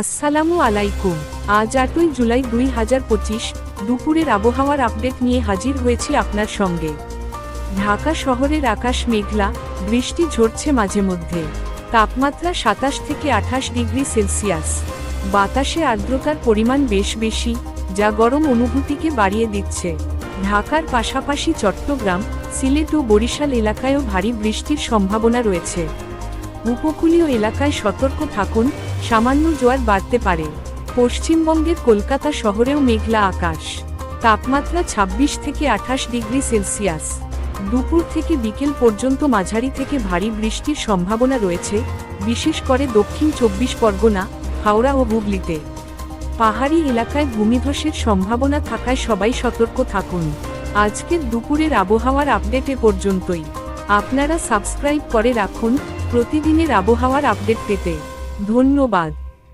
আসসালামু আলাইকুম। আজ 8ই জুলাই 2025 দুপুরের আবহাওয়ার আপডেট নিয়ে হাজির হয়েছি আপনার সঙ্গে। ঢাকা শহরের আকাশ মেঘলা, বৃষ্টি ঝরছে মাঝে মধ্যে। তাপমাত্রা 27 থেকে 28 ডিগ্রি সেলসিয়াস। বাতাসে আর্দ্রতার পরিমাণ বেশ বেশি, যা গরম অনুভূতিকে বাড়িয়ে দিচ্ছে। ঢাকার পাশাপাশি চট্টগ্রাম, সিলেট ও বরিশাল এলাকায়ও ভারী বৃষ্টির সম্ভাবনা রয়েছে। উপকূলীয় এলাকায় সতর্ক থাকুন, সামান্য জোয়ার বাড়তে পারে। পশ্চিমবঙ্গের কলকাতা শহরেও মেঘলা আকাশ। তাপমাত্রা 26 থেকে 28 ডিগ্রি সেলসিয়াস। দুপুর থেকে বিকেল পর্যন্ত মাঝারি থেকে ভারী বৃষ্টির সম্ভাবনা রয়েছে, বিশেষ করে দক্ষিণ 24 পরগনা, হাওড়া ও হুগলিতে। পাহাড়ি এলাকায় ভূমিধসের সম্ভাবনা থাকায় সবাই সতর্ক থাকুন। আজকের দুপুরের আবহাওয়ার আপডেট এ পর্যন্তই। আপনারা সাবস্ক্রাইব করে রাখুন প্রতিদিনের আবহাওয়ার আপডেট পেতে। ধন্যবাদ।